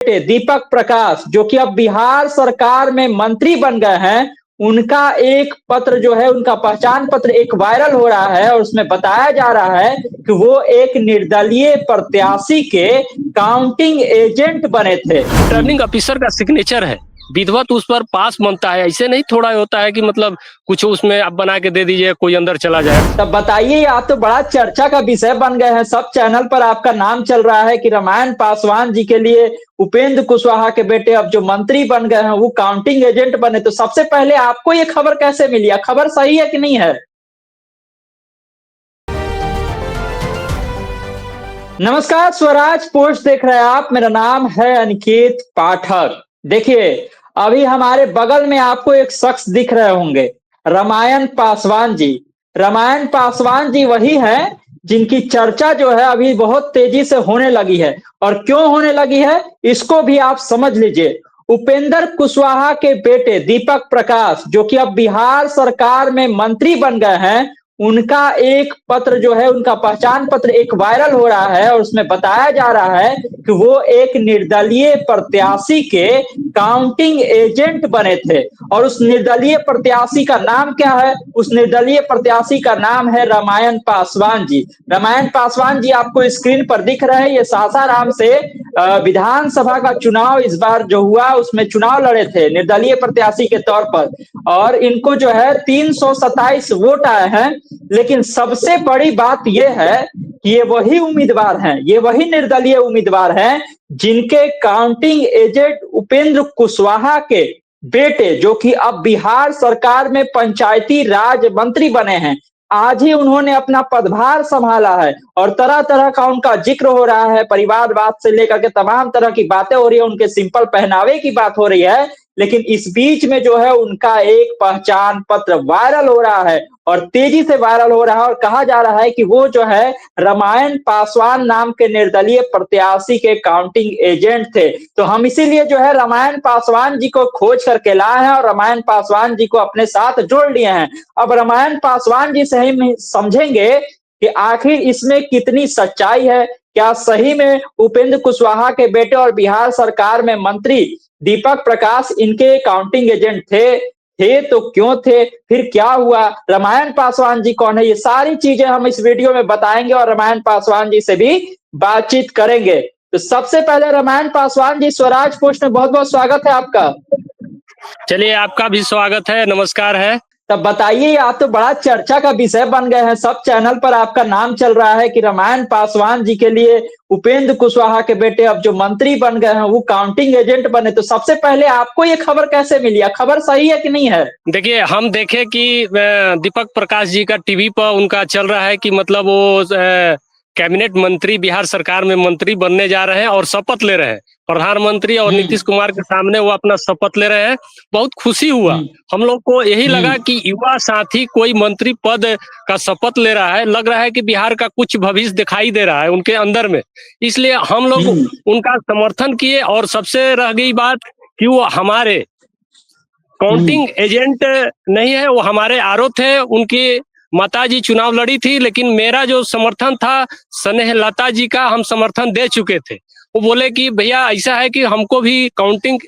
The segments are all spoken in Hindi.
बेटे दीपक प्रकाश जो कि अब बिहार सरकार में मंत्री बन गए हैं, उनका एक पत्र जो है, उनका पहचान पत्र एक वायरल हो रहा है और उसमें बताया जा रहा है कि वो एक निर्दलीय प्रत्याशी के काउंटिंग एजेंट बने थे। रिटर्निंग ऑफिसर का सिग्नेचर है, विधिवत उस पर पास बनता है। ऐसे नहीं थोड़ा होता है कि मतलब कुछ उसमें आप बना के दे दीजिए, कोई अंदर चला जाए। तब बताइए, आप तो बड़ा चर्चा का विषय बन गए हैं, सब चैनल पर आपका नाम चल रहा है कि रामायण पासवान जी के लिए उपेंद्र कुशवाहा के बेटे अब जो मंत्री बन गए हैं वो काउंटिंग एजेंट बने। तो सबसे पहले आपको ये खबर कैसे मिली? खबर सही है कि नहीं है? नमस्कार, स्वराज पोस्ट देख रहे हैं आप। मेरा नाम है अनिकेत पाठक। देखिए, अभी हमारे बगल में आपको एक शख्स दिख रहे होंगे, रामायण पासवान जी। रामायण पासवान जी वही हैं जिनकी चर्चा जो है अभी बहुत तेजी से होने लगी है। और क्यों होने लगी है इसको भी आप समझ लीजिए। उपेंद्र कुशवाहा के बेटे दीपक प्रकाश जो कि अब बिहार सरकार में मंत्री बन गए हैं, उनका एक पत्र जो है, उनका पहचान पत्र एक वायरल हो रहा है और उसमें बताया जा रहा है कि वो एक निर्दलीय प्रत्याशी के काउंटिंग एजेंट बने थे। और उस निर्दलीय प्रत्याशी का नाम क्या है? उस निर्दलीय प्रत्याशी का नाम है रामायण पासवान जी। रामायण पासवान जी आपको स्क्रीन पर दिख रहे हैं। ये सासाराम से विधानसभा का चुनाव इस बार जो हुआ उसमें चुनाव लड़े थे निर्दलीय प्रत्याशी के तौर पर, और इनको जो है 327 वोट आए हैं। लेकिन सबसे बड़ी बात यह है कि ये वही उम्मीदवार हैं, ये वही निर्दलीय उम्मीदवार हैं जिनके काउंटिंग एजेंट उपेंद्र कुशवाहा के बेटे जो कि अब बिहार सरकार में पंचायती राज मंत्री बने हैं, आज ही उन्होंने अपना पदभार संभाला है। और तरह तरह का उनका जिक्र हो रहा है, परिवारवाद से लेकर के तमाम तरह की बातें हो रही है, उनके सिंपल पहनावे की बात हो रही है। लेकिन इस बीच में जो है उनका एक पहचान पत्र वायरल हो रहा है और तेजी से वायरल हो रहा है और कहा जा रहा है कि वो जो है रामायण पासवान नाम के निर्दलीय प्रत्याशी के काउंटिंग एजेंट थे। तो हम इसीलिए जो है रामायण पासवान जी को खोज करके लाए हैं और रामायण पासवान जी को अपने साथ जोड़ लिए हैं। अब रामायण पासवान जी से हम समझेंगे कि आखिर इसमें कितनी सच्चाई है। क्या सही में उपेंद्र कुशवाहा के बेटे और बिहार सरकार में मंत्री दीपक प्रकाश इनके काउंटिंग एजेंट थे तो क्यों थे, फिर क्या हुआ, रामायण पासवान जी कौन है, ये सारी चीजें हम इस वीडियो में बताएंगे और रामायण पासवान जी से भी बातचीत करेंगे। तो सबसे पहले रामायण पासवान जी, स्वराज पोस्ट में बहुत बहुत स्वागत है आपका। चलिए, आपका भी स्वागत है, नमस्कार है। तब बताइए, आप तो बड़ा चर्चा का विषय बन गए हैं, सब चैनल पर आपका नाम चल रहा है कि रामायण पासवान जी के लिए उपेंद्र कुशवाहा के बेटे अब जो मंत्री बन गए हैं वो काउंटिंग एजेंट बने। तो सबसे पहले आपको ये खबर कैसे मिली? खबर सही है कि नहीं है? देखिए, हम देखे कि दीपक प्रकाश जी का टीवी पर उनका चल रहा है कि मतलब वो कैबिनेट मंत्री बिहार सरकार में मंत्री बनने जा रहे हैं और शपथ ले रहे हैं। प्रधानमंत्री और नीतीश कुमार के सामने वो अपना शपथ ले रहे हैं। बहुत खुशी हुआ, हम लोग को यही लगा कि युवा साथी कोई मंत्री पद का शपथ ले रहा है, लग रहा है कि बिहार का कुछ भविष्य दिखाई दे रहा है उनके अंदर में। इसलिए हम लोग उनका समर्थन किए। और सबसे रह गई बात कि वो हमारे काउंटिंग एजेंट नहीं है, वो हमारे आरओ थे। उनकी माताजी चुनाव लड़ी थी, लेकिन मेरा जो समर्थन था स्नेहलता जी का हम समर्थन दे चुके थे। वो बोले कि भैया ऐसा है कि हमको भी काउंटिंग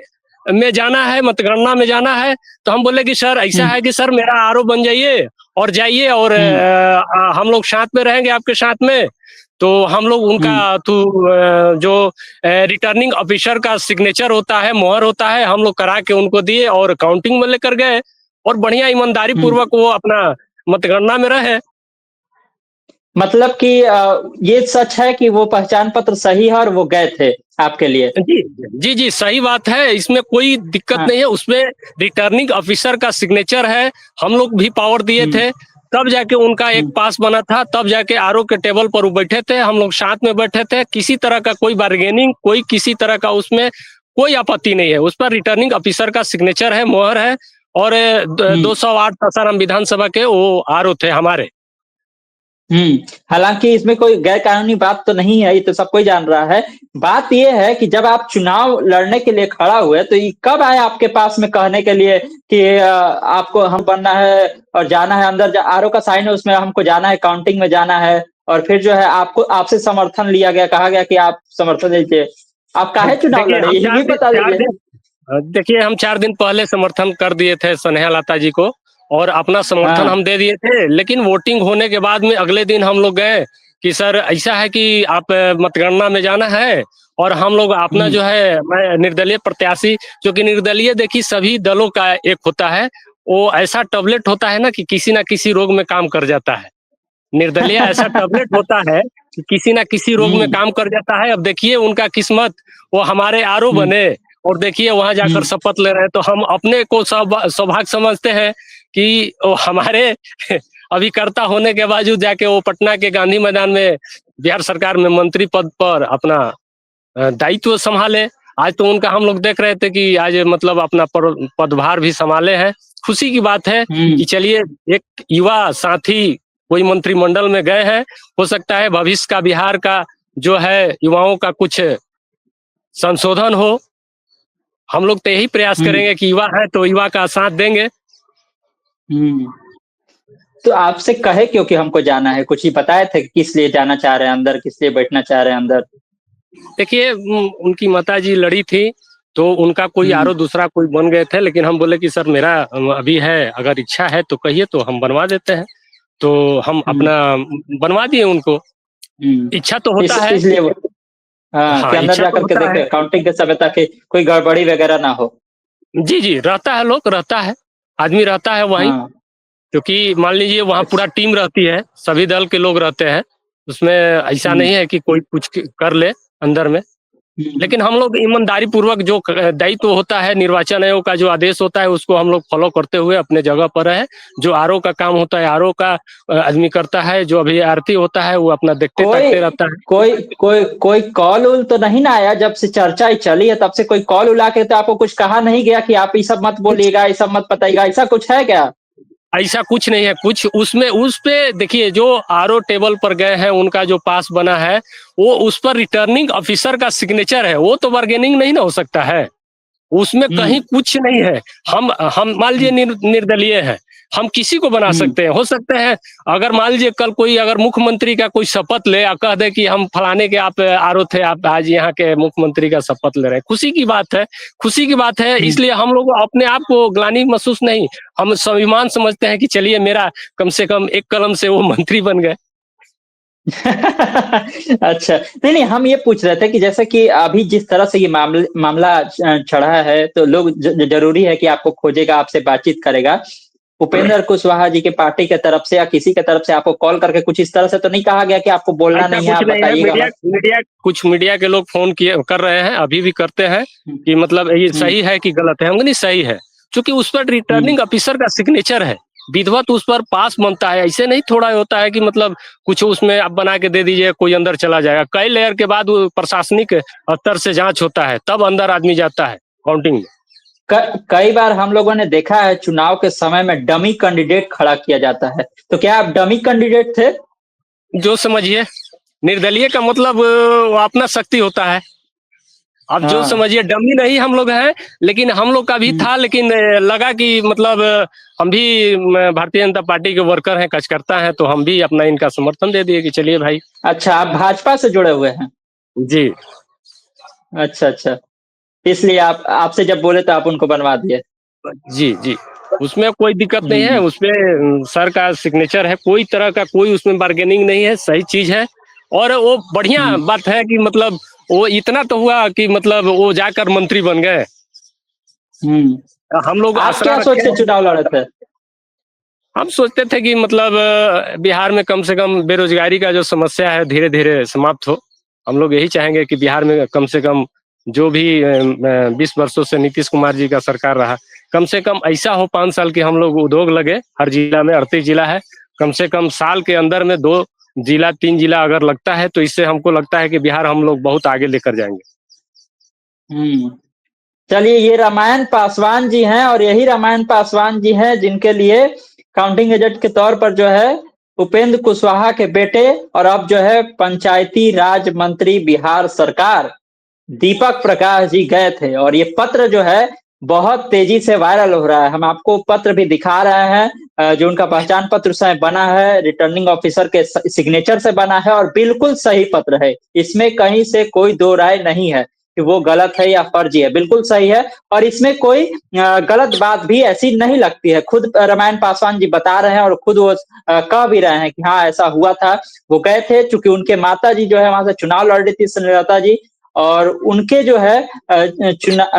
में जाना है, मतगणना में जाना है। तो हम बोले कि सर ऐसा है कि सर मेरा आरओ बन जाइए और जाइए और हम लोग साथ में रहेंगे आपके साथ में। तो हम लोग उनका जो रिटर्निंग ऑफिसर का सिग्नेचर होता है, मोहर होता है, हम लोग करा के उनको दिए और काउंटिंग में लेकर गए और बढ़िया ईमानदारी पूर्वक वो अपना मतगणना में रहे। मतलब कि ये सच है कि वो पहचान पत्र सही है और वो गए थे आपके लिए? जी जी जी, सही बात है, इसमें कोई दिक्कत नहीं है। उसमें रिटर्निंग ऑफिसर का सिग्नेचर है, हम लोग भी पावर दिए थे, तब जाके उनका एक पास बना था, तब जाके आरओ के टेबल पर वो बैठे थे, हम लोग साथ में बैठे थे। किसी तरह का कोई बार्गेनिंग, कोई किसी तरह का उसमें कोई आपत्ति नहीं है। उस पर रिटर्निंग ऑफिसर का सिग्नेचर है, मोहर है। और 208 सासाराम विधानसभा के वो आरओ थे हमारे। हालांकि इसमें कोई गैर कानूनी बात तो नहीं है, ये तो सब कोई जान रहा है। बात ये है कि जब आप चुनाव लड़ने के लिए खड़ा हुए तो ये कब आए आपके पास में कहने के लिए कि आपको हम बनना है और जाना है अंदर, आरओ का साइन है उसमें, हमको जाना है, काउंटिंग में जाना है, और फिर जो है आपको आपसे समर्थन लिया गया, कहा गया कि आप समर्थन दीजिए। आप काहे चुनाव देखिए लड़े, हम यही चार भी दिन बता चार दीजिए। दिन देखिए हम 4 दिन पहले समर्थन कर दिए थे स्नेहलता जी को, और अपना समर्थन हाँ। हम दे दिए थे, लेकिन वोटिंग होने के बाद में अगले दिन हम लोग गए कि सर ऐसा है कि आप मतगणना में जाना है, और हम लोग अपना हम्म। जो है मैं निर्दलीय प्रत्याशी, जो कि निर्दलीय देखिए सभी दलों का एक होता है, वो ऐसा टैबलेट होता है ना कि किसी ना किसी रोग में काम कर जाता है। निर्दलीय ऐसा टैबलेट होता है कि किसी ना किसी रोग में हम्म। काम कर जाता है। अब देखिए उनका किस्मत, वो हमारे आरओ हम्म। बने और देखिए वहां जाकर हम्म। शपथ ले रहे हैं, तो हम अपने को सौभाग्य समझते हैं कि वो हमारे अभिकर्ता होने के बावजूद जाके वो पटना के गांधी मैदान में बिहार सरकार में मंत्री पद पर अपना दायित्व संभाले। आज तो उनका हम लोग देख रहे थे कि आज मतलब अपना पदभार भी संभाले हैं। खुशी की बात है हम्म। कि चलिए एक युवा साथी कोई मंत्रिमंडल में गए हैं। हो सकता है भविष्य का बिहार का जो है युवाओं का कुछ संशोधन हो। हम लोग तो यही प्रयास हम्म। करेंगे कि युवा है तो युवा का साथ देंगे। हम्म। तो आपसे कहे क्योंकि हमको जाना है, कुछ ही बताए थे कि किस लिए जाना चाह रहे हैं अंदर, किस लिए बैठना चाह रहे हैं अंदर? देखिए उनकी माताजी लड़ी थी, तो उनका कोई हम्म। आरो दूसरा कोई बन गए थे, लेकिन हम बोले कि सर मेरा अभी है, अगर इच्छा है तो कहिए तो हम बनवा देते हैं। तो हम हम्म। अपना बनवा दिए उनको। इच्छा तो हम्म। होता है। इसलिए वो, हाँ, कि हाँ, अंदर इच्छा तो जाकर के होता है। देखे काउंटिंग के समय, ताकि कोई गड़बड़ी वगैरह ना हो। जी, जी, रहता है, लोग रहता है, आदमी रहता है वहीं, हाँ। क्योंकि मान लीजिए वहाँ पूरा अच्छा। टीम रहती है, सभी दल के लोग रहते हैं। उसमें ऐसा हम्म। नहीं है कि कोई कुछ कर ले अंदर में। हम्म। लेकिन हम लोग ईमानदारी पूर्वक जो दायित्व होता है, निर्वाचन आयोग का जो आदेश होता है, उसको हम लोग फॉलो करते हुए अपने जगह पर है। जो आरओ का काम होता है, आरओ का आदमी करता है। जो अभ्यर्थी होता है वो अपना देखते कोई ताकते रहता है। कोई कोई कॉल उल तो नहीं ना आया? जब से चर्चा ही चली है तब से कोई कॉल उला के तो आपको कुछ कहा नहीं गया कि आप ये सब मत कुछ बोलिएगा, ये सब मत बताइएगा, ऐसा कुछ है क्या? ऐसा कुछ नहीं है। कुछ उसमें उस पे देखिए जो आरओ टेबल पर गए हैं उनका जो पास बना है, वो उस पर रिटर्निंग ऑफिसर का सिग्नेचर है, वो तो बार्गेनिंग नहीं ना हो सकता है। उसमें हम्म। कहीं कुछ नहीं है। हम मान लीजिए निर्दलीय है, हम किसी को बना हम्म। सकते हैं। हो सकते हैं अगर मान लीजिए कल कोई अगर मुख्यमंत्री का कोई शपथ ले और कह दे कि हम फलाने के आप आरओ थे, आप आज यहाँ के मुख्यमंत्री का शपथ ले रहे हैं, खुशी की बात है। खुशी की बात है, हम्म। इसलिए हम लोग अपने आप को ग्लानि महसूस नहीं, हम स्वाभिमान समझते हैं कि चलिए मेरा कम से कम एक कलम से वो मंत्री बन गए। अच्छा, नहीं नहीं, हम ये पूछ रहे थे कि जैसे कि अभी जिस तरह से ये मामला चढ़ा है, तो लोग जरूरी है कि आपको खोजेगा, आपसे बातचीत करेगा। उपेंद्र कुशवाहा जी के पार्टी के तरफ से या किसी के तरफ से आपको कॉल करके कुछ इस तरह से तो नहीं कहा गया कि आपको बोलना ऐसा नहीं है, कुछ आप नहीं है। बताइएगा मीडिया मत? मीडिया कुछ मीडिया के लोग फोन किए कर रहे हैं, अभी भी करते हैं हम्म। कि मतलब ये हम्म। सही है कि गलत है। हम नहीं, सही है, क्योंकि उस पर हम्म। रिटर्निंग ऑफिसर का सिग्नेचर है। विधिवत उस पर पास बनता है। ऐसे नहीं थोड़ा होता है कि मतलब कुछ उसमें आप बना के दे दीजिए, कोई अंदर चला जाएगा। कई लेयर के बाद वो प्रशासनिक स्तर से जांच होता है, तब अंदर आदमी जाता है काउंटिंग में। कई बार हम लोगों ने देखा है चुनाव के समय में डमी कैंडिडेट खड़ा किया जाता है, तो क्या आप डमी कैंडिडेट थे? जो समझिए, निर्दलीय का मतलब वो अपना शक्ति होता है। अब जो हाँ। समझिए डमी नहीं हम लोग हैं, लेकिन हम लोग का भी हम्म। था, लेकिन लगा कि मतलब हम भी भारतीय जनता पार्टी के वर्कर हैं, कार्यकर्ता हैं, तो हम भी अपना इनका समर्थन दे दिए कि चलिए भाई। अच्छा, आप भाजपा से जुड़े हुए हैं? जी, अच्छा अच्छा, इसलिए आप आपसे जब बोले तो आप उनको बनवा दिए। जी, जी। उसमें कोई दिक्कत नहीं है, हम्म। उसमें सर का सिग्नेचर है, कोई तरह का कोई उसमें बार्गेनिंग नहीं है, सही चीज़ है। और वो बढ़िया हम्म। बात है कि मतलब वो इतना तो हुआ कि मतलब वो जाकर मंत्री बन गए। हम लोग आप आसरा क्या सोच रखे के हैं। चुनाव लड़े थे? हम सोचते थे कि मतलब बिहार में कम से कम बेरोजगारी का जो समस्या है धीरे-धीरे समाप्त हो। हम लोग यही चाहेंगे कि बिहार में कम से कम जो भी 20 वर्षों से नीतीश कुमार जी का सरकार रहा, कम से कम ऐसा हो 5 साल के हम लोग उद्योग लगे, हर जिला में 38 जिला है, कम से कम साल के अंदर में 2 जिला 3 जिला अगर लगता है, तो इससे हमको लगता है कि बिहार हम लोग बहुत आगे लेकर जाएँगे। हम्म। चलिए, ये रामायण पासवान जी हैं, और यही रामायण पासवान जी हैं जिनके लिए काउंटिंग एजेंट के तौर पर जो है उपेंद्र कुशवाहा के बेटे, और अब जो है पंचायती राज मंत्री बिहार सरकार, दीपक प्रकाश जी गए थे। और ये पत्र जो है बहुत तेजी से वायरल हो रहा है। हम आपको पत्र भी दिखा रहे हैं, जो उनका पहचान पत्र से बना है, रिटर्निंग ऑफिसर के सिग्नेचर से बना है, और बिल्कुल सही पत्र है, इसमें कहीं से कोई दो राय नहीं है। कि वो गलत है या फर्जी है, बिल्कुल सही है। और इसमें कोई गलत बात भी ऐसी नहीं लगती है। खुद रामायण पासवान जी बता रहे हैं और खुद वो कह भी रहे हैं कि हाँ ऐसा हुआ था। वो गए थे चूंकि उनके माता जी जो है वहां से चुनाव लड़ रही थी, स्नेहलता जी, और उनके जो है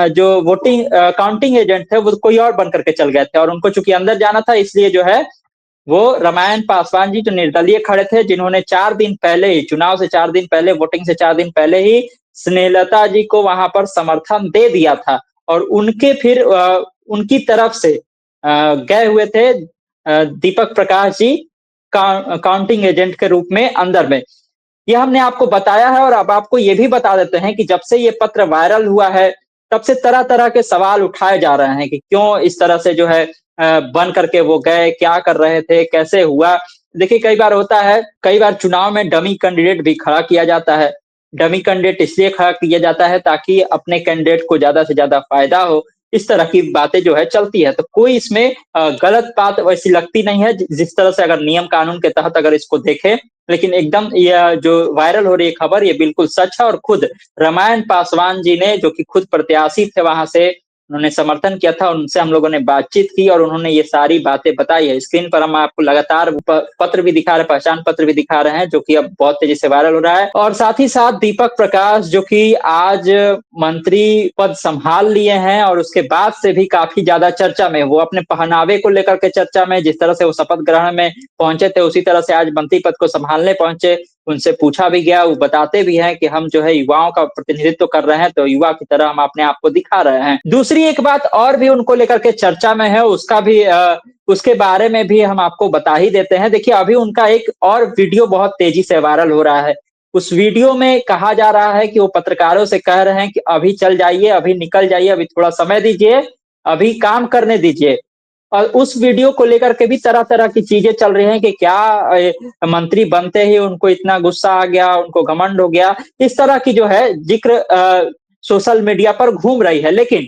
जो वोटिंग काउंटिंग एजेंट थे वो कोई और बन करके चल गए थे, और उनको चूंकि अंदर जाना था इसलिए जो है वो रामायण पासवान जी जो निर्दलीय खड़े थे, जिन्होंने 4 दिन पहले ही, चुनाव से 4 दिन पहले, वोटिंग से 4 दिन पहले ही स्नेहलता जी को वहां पर समर्थन दे दिया था, और उनके फिर उनकी तरफ से गए हुए थे दीपक प्रकाश जी काउंटिंग एजेंट के रूप में अंदर में। ये हमने आपको बताया है, और अब आपको ये भी बता देते हैं कि जब से ये पत्र वायरल हुआ है तब से तरह तरह के सवाल उठाए जा रहे हैं कि क्यों इस तरह से जो है बन करके वो गए, क्या कर रहे थे, कैसे हुआ। देखिए कई बार होता है, कई बार चुनाव में डमी कैंडिडेट भी खड़ा किया जाता है। डमी कैंडिडेट इसलिए खड़ा किया जाता है ताकि अपने कैंडिडेट को ज्यादा से ज्यादा फायदा हो। इस तरह की बातें जो है चलती है, तो कोई इसमें गलत बात वैसी लगती नहीं है, जिस तरह से अगर नियम कानून के तहत अगर इसको देखें। लेकिन एकदम यह जो वायरल हो रही है खबर, ये बिल्कुल सच है, और खुद रामायण पासवान जी ने, जो कि खुद प्रत्याशी थे वहां से, उन्होंने समर्थन किया था, उनसे हम लोगों ने बातचीत की और उन्होंने ये सारी बातें बताई है। स्क्रीन पर हम आपको लगातार पत्र भी दिखा रहे, पहचान पत्र भी दिखा रहे हैं, जो कि अब बहुत तेजी से वायरल हो रहा है। और साथ ही साथ दीपक प्रकाश, जो कि आज मंत्री पद संभाल लिए हैं और उसके बाद से भी काफी ज्यादा चर्चा में, वो अपने पहनावे को लेकर के चर्चा में, जिस तरह से वो शपथ ग्रहण में पहुंचे थे उसी तरह से आज मंत्री पद को संभालने पहुंचे। उनसे पूछा भी गया, वो बताते भी हैं कि हम जो है युवाओं का प्रतिनिधित्व कर रहे हैं, तो युवा की तरह हम अपने आप को दिखा रहे हैं। दूसरी एक बात और भी उनको लेकर के चर्चा में है, उसका भी उसके बारे में भी हम आपको बता ही देते हैं। देखिए अभी उनका एक और वीडियो बहुत तेजी से वायरल हो रहा है। उस वीडियो में कहा जा रहा है कि वो पत्रकारों से कह रहे हैं कि अभी चल जाइए, अभी निकल जाइए, अभी थोड़ा समय दीजिए, अभी काम करने दीजिए। और उस वीडियो को लेकर के भी तरह तरह की चीजें चल रही हैं कि क्या मंत्री बनते ही उनको इतना गुस्सा आ गया, उनको घमंड हो गया, इस तरह की जो है जिक्र सोशल मीडिया पर घूम रही है। लेकिन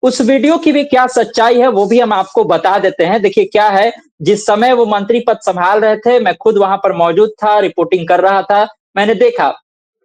उस वीडियो की भी क्या सच्चाई है वो भी हम आपको बता देते हैं। देखिए क्या है, जिस समय वो मंत्री पद संभाल रहे थे, मैं खुद वहां पर मौजूद था, रिपोर्टिंग कर रहा था, मैंने देखा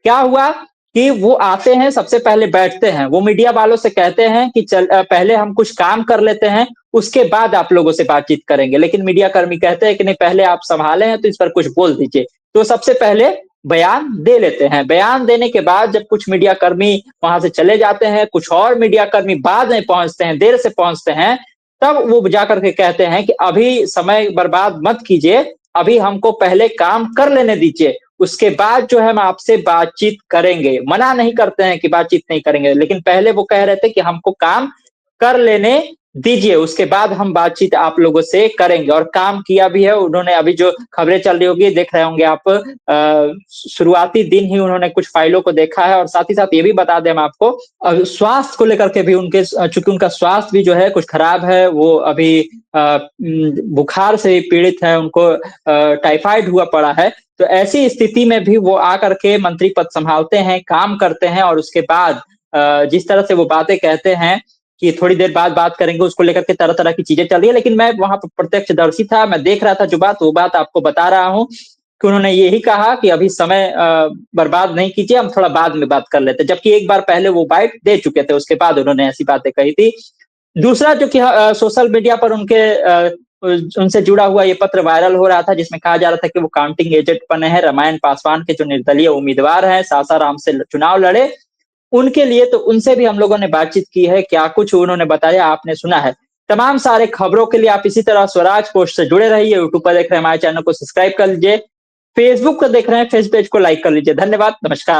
क्या हुआ कि वो आते हैं, सबसे पहले बैठते हैं, वो मीडिया वालों से कहते हैं कि पहले हम कुछ काम कर लेते हैं, उसके बाद आप लोगों से बातचीत करेंगे। लेकिन मीडिया कर्मी कहते हैं कि नहीं, पहले आप संभाले हैं तो इस पर कुछ बोल दीजिए। तो सबसे पहले बयान दे लेते हैं। बयान देने के बाद जब कुछ मीडिया कर्मी वहां से चले जाते हैं, कुछ और मीडिया कर्मी बाद में पहुंचते हैं, देर से पहुंचते हैं, तब वो जाकर के कहते हैं कि अभी समय बर्बाद मत कीजिए, अभी हमको पहले काम कर लेने दीजिए, उसके बाद जो है हम आपसे बातचीत करेंगे। मना नहीं करते हैं कि बातचीत नहीं करेंगे, लेकिन पहले वो कह रहे थे कि हमको काम कर लेने दीजिए, उसके बाद हम बातचीत आप लोगों से करेंगे। और काम किया भी है उन्होंने। अभी जो खबरें चल रही होगी, देख रहे होंगे आप, शुरुआती दिन ही उन्होंने कुछ फाइलों को देखा है। और साथ ही साथ ये भी बता दें हम आपको, स्वास्थ्य को लेकर के भी उनके, चूंकि उनका स्वास्थ्य भी जो है कुछ खराब है, वो अभी बुखार से पीड़ित है, उनको टाइफाइड हुआ पड़ा है। तो ऐसी स्थिति में भी वो आकर के मंत्री पद संभालते हैं, काम करते हैं, और उसके बाद जिस तरह से वो बातें कहते हैं कि थोड़ी देर बाद बात करेंगे, उसको लेकर के तरह तरह की चीजें चल रही है। लेकिन मैं वहां पर प्रत्यक्षदर्शी था, मैं देख रहा था जो बात, वो बात आपको बता रहा हूँ कि उन्होंने यही कहा कि अभी समय बर्बाद नहीं कीजिए, हम थोड़ा बाद में बात कर लेते हैं। जबकि एक बार पहले वो बाइट दे चुके थे, उसके बाद उन्होंने ऐसी बातें कही थी। दूसरा जो कि सोशल मीडिया पर उनके उनसे जुड़ा हुआ ये पत्र वायरल हो रहा था, जिसमें कहा जा रहा था कि वो काउंटिंग एजेंट बने हैं रामायण पासवान के, जो निर्दलीय उम्मीदवार हैं, सासाराम से चुनाव लड़े, उनके लिए। तो उनसे भी हम लोगों ने बातचीत की है, क्या कुछ उन्होंने बताया आपने सुना है। तमाम सारे खबरों के लिए आप इसी तरह स्वराज पोस्ट से जुड़े रहिए। यूट्यूब पर देख रहे हैं हमारे चैनल को सब्सक्राइब कर लीजिए, फेसबुक पर देख रहे हैं फेस पेज को लाइक कर लीजिए। धन्यवाद, नमस्कार।